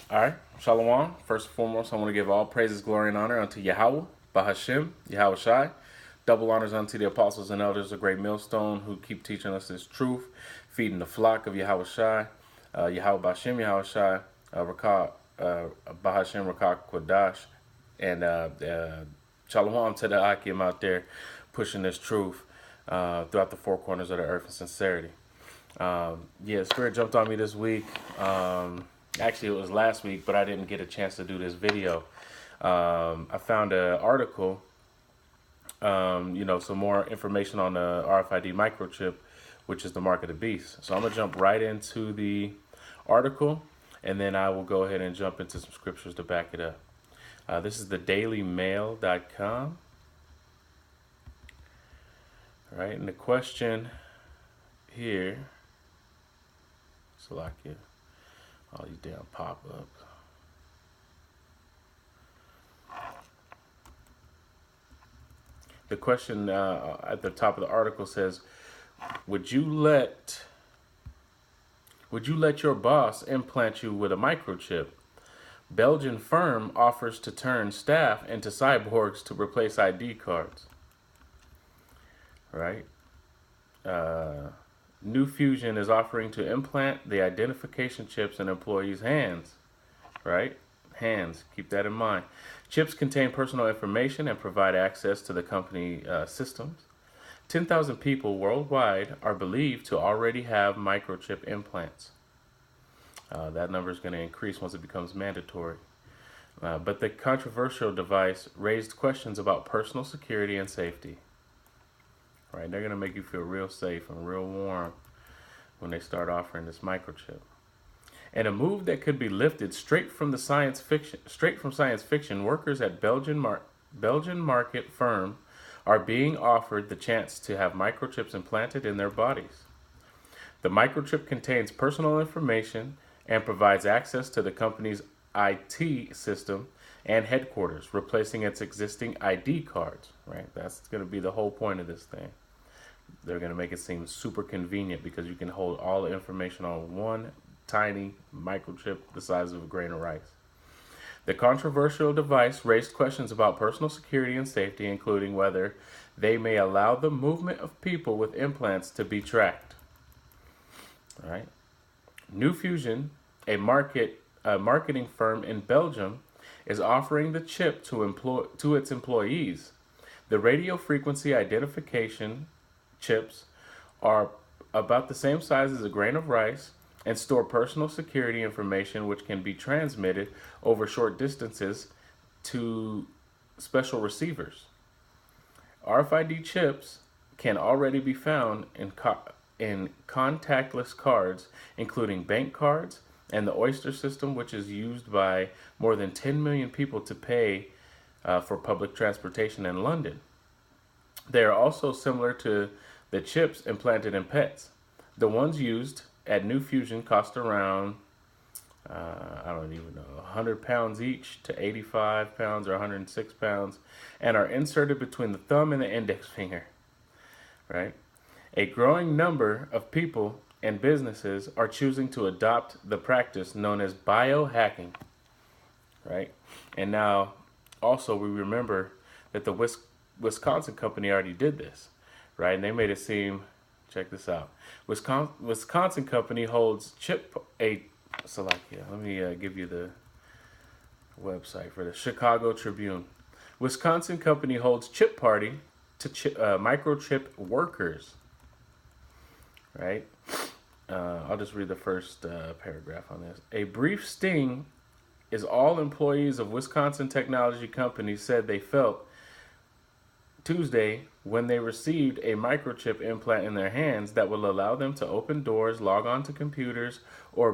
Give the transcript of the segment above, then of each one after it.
All right, Shalom. First and foremost, I want to give all praises, glory, and honor unto Yahweh, Bahashem, Yahweh Shai. Double honors unto the apostles and elders of Great Millstone who keep teaching us this truth, feeding the flock of Yahweh Shai, Yahweh Bahashem, Yahweh Shai, Rakah, Bahashem, Rakah Kwadash, and Shalom to the Akim out there pushing this truth throughout the four corners of the earth in sincerity. Yeah, Spirit jumped on me this week. Actually, it was last week, but I didn't get a chance to do this video. I found an article, some more information on the RFID microchip, which is the mark of the beast. So I'm going to jump right into the article, and then I will go ahead and jump into some scriptures to back it up. This is the dailymail.com. All right, and the question here, Salakia, all these damn pop-ups. The question at the top of the article says, would you let your boss implant you with a microchip? Belgian firm offers to turn staff into cyborgs to replace ID cards. Right? New Fusion is offering to implant the identification chips in employees' hands. Right? Hands. Keep that in mind. Chips contain personal information and provide access to the company systems. 10,000 people worldwide are believed to already have microchip implants. That number is going to increase once it becomes mandatory. But the controversial device raised questions about personal security and safety. Right? They're going to make you feel real safe and real warm when they start offering this microchip. And a move that could be lifted straight from science fiction, workers at Belgian market firm are being offered the chance to have microchips implanted in their bodies. The microchip contains personal information and provides access to the company's IT system and headquarters, replacing its existing ID cards. Right? That's going to be the whole point of this thing. They're going to make it seem super convenient because you can hold all the information on one tiny microchip the size of a grain of rice. The controversial device raised questions about personal security and safety, including whether they may allow the movement of people with implants to be tracked. All right. New Fusion, a marketing firm in Belgium, is offering the chip to its employees. The radio frequency identification chips are about the same size as a grain of rice and store personal security information which can be transmitted over short distances to special receivers. RFID chips can already be found in contactless cards, including bank cards and the Oyster system, which is used by more than 10 million people to pay for public transportation in London. They are also similar to the chips implanted in pets. The ones used at New Fusion cost around, I don't even know, 100 pounds each to 85 pounds or 106 pounds, and are inserted between the thumb and the index finger. Right? A growing number of people and businesses are choosing to adopt the practice known as biohacking. Right? And now, also, we remember that the Wisconsin company already did this. Right? And they made it seem, check this out. Wisconsin company holds Salakia. Let me give you the website for the Chicago Tribune. Wisconsin company holds chip party to microchip workers. Right? I'll just read the first paragraph on this. A brief sting is all employees of Wisconsin technology companies said they felt Tuesday when they received a microchip implant in their hands that will allow them to open doors, log on to computers, or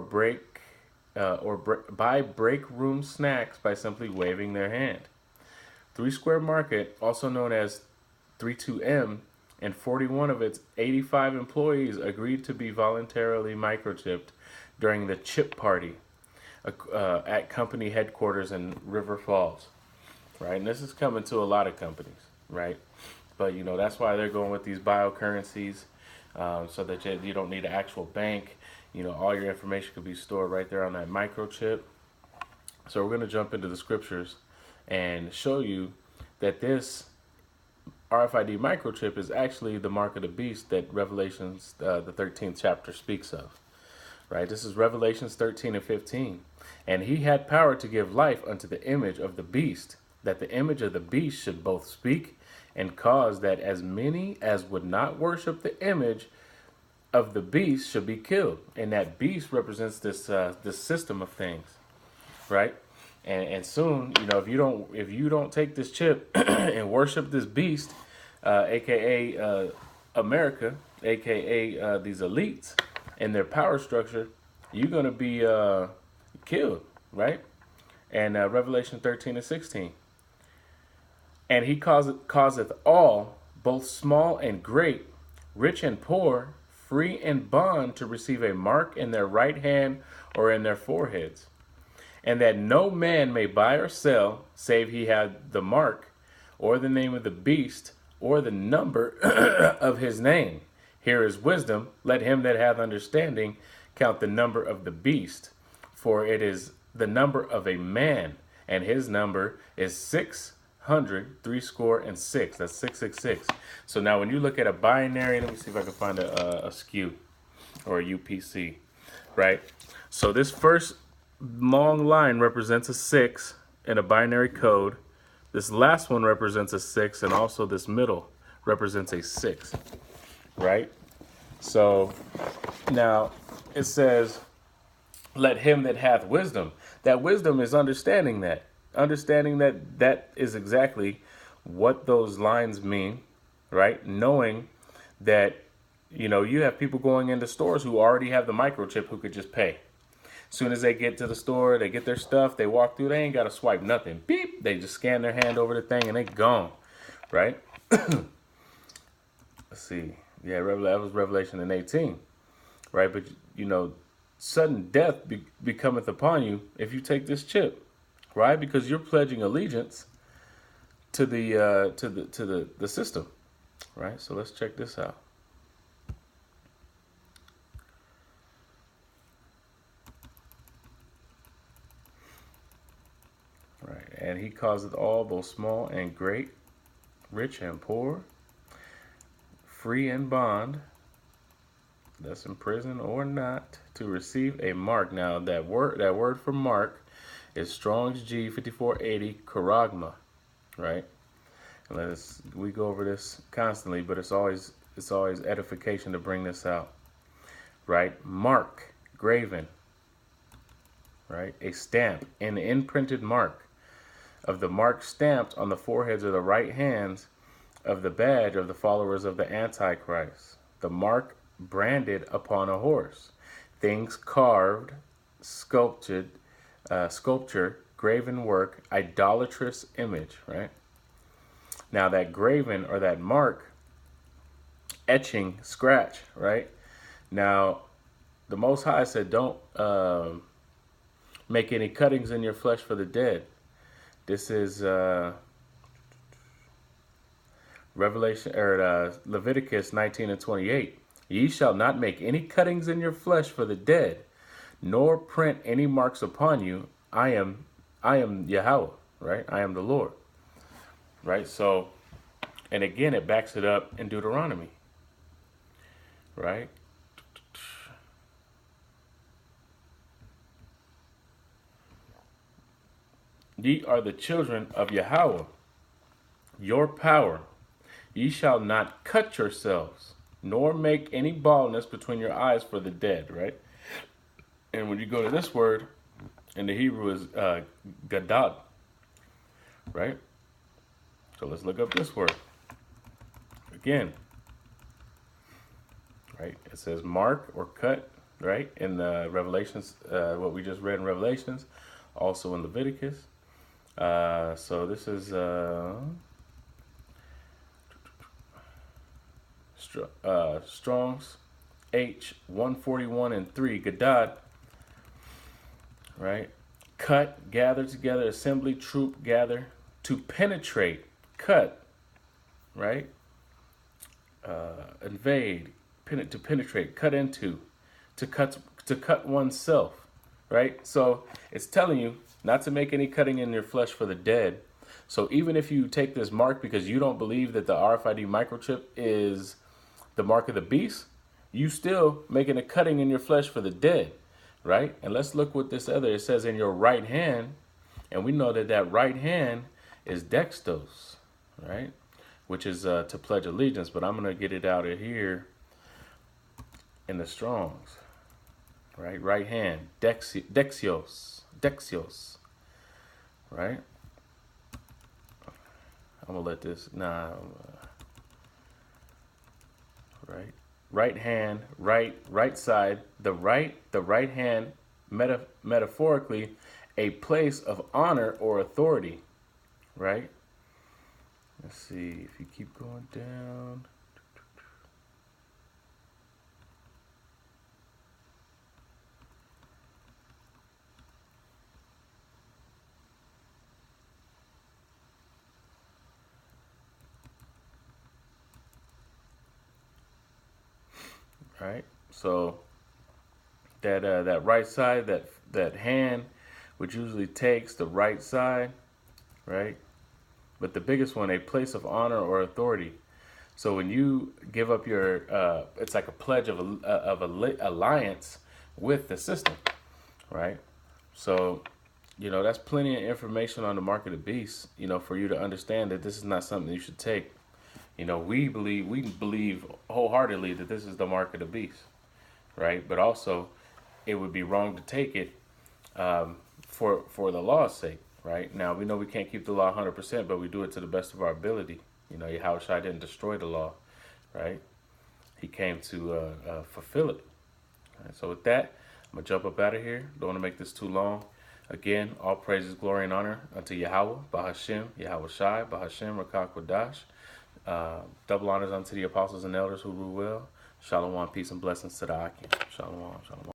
buy break room snacks by simply waving their hand. Three Square Market, also known as 32M, and 41 of its 85 employees agreed to be voluntarily microchipped during the chip party at company headquarters in River Falls. Right? And this is coming to a lot of companies. Right? But, that's why they're going with these biocurrencies so that you don't need an actual bank. All your information could be stored right there on that microchip. So we're going to jump into the scriptures and show you that this RFID microchip is actually the mark of the beast that Revelations, the 13th chapter, speaks of. Right? This is Revelations 13 and 15. And he had power to give life unto the image of the beast, that the image of the beast should both speak and cause that as many as would not worship the image of the beast should be killed. And that beast represents this system of things, right? And soon, if you don't take this chip and worship this beast, aka America, aka these elites and their power structure, you're gonna be killed, right? And Revelation 13 and 16. And he causeth all, both small and great, rich and poor, free and bond, to receive a mark in their right hand or in their foreheads, and that no man may buy or sell, save he had the mark, or the name of the beast, or the number of his name. Here is wisdom. Let him that hath understanding count the number of the beast, for it is the number of a man, and his number is 666. That's 666. So now when you look at a binary, let me see if I can find a skew or a UPC, right? So this first long line represents a 6 in a binary code. This last one represents a 6, and also this middle represents a 6, right? So now it says, let him that hath wisdom. That wisdom is understanding that that is exactly what those lines mean, right? Knowing that, you have people going into stores who already have the microchip who could just pay. As soon as they get to the store, they get their stuff, they walk through, they ain't got to swipe nothing. Beep, they just scan their hand over the thing and they gone, right? Let's see. Yeah, that was Revelation in 18, right? But, sudden death becometh upon you if you take this chip, right? Because you're pledging allegiance to the system, right? So let's check this out. Right, and he causeth all, both small and great, rich and poor, free and bond, that's in prison or not, to receive a mark. Now that word for mark is Strong's G 5480 charagma, right? And we go over this constantly, but it's always edification to bring this out, right? Mark, graven, right? A stamp, an imprinted mark of the mark stamped on the foreheads of the right hands of the badge of the followers of the Antichrist. The mark branded upon a horse. Things carved, sculpture, graven work, idolatrous image, right? Now that graven or that mark, etching, scratch, right? Now, the Most High said, don't make any cuttings in your flesh for the dead. This is Leviticus 19 and 28. Ye shall not make any cuttings in your flesh for the dead, nor print any marks upon you. I am Yahweh, right? I am the Lord, right? So, and again, it backs it up in Deuteronomy, right? Ye are the children of Yahweh, your power. Ye shall not cut yourselves, nor make any baldness between your eyes for the dead, right? And when you go to this word, in the Hebrew is gadad, right? So let's look up this word. Again, right? It says mark or cut, right? In the Revelations, what we just read in Revelations, also in Leviticus. So this is Strong's H 141 and 3, gadad, right? Cut, gather together, assembly, troop, gather, to penetrate, cut, right? Invade, to penetrate, cut into, to cut oneself, right? So It's telling you not to make any cutting in your flesh for the dead. So even if you take this mark because you don't believe that the RFID microchip is the mark of the beast, you still making a cutting in your flesh for the dead, right? And let's look what this other, it says in your right hand, and we know that that right hand is dextos, right? Which is to pledge allegiance, but I'm going to get it out of here in the Strongs, right? Right hand, dexios, right? I'm going to let this, right? Right hand, right side, the right hand, metaphorically, a place of honor or authority, right? Let's see if you keep going down. Right? So that right side, that hand, which usually takes the right side, right? But the biggest one, a place of honor or authority. So when you give up your, it's like a pledge of alliance with the system, right? So, that's plenty of information on the mark of the beast, for you to understand that this is not something you should take. We believe wholeheartedly that this is the mark of the beast, right? But also, it would be wrong to take it for the law's sake, right? Now we know we can't keep the law 100%, but we do it to the best of our ability. Yahushua didn't destroy the law, right? He came to fulfill it. Right, so with that, I'm gonna jump up out of here. Don't want to make this too long. Again, all praises, glory, and honor unto Yahweh, Bahashem, Yahweh Shai, Bahashem, Rakak Wadash. Double honors unto the apostles and elders who rule well. Shalom, peace and blessings to the Akim. Shalom, shalom.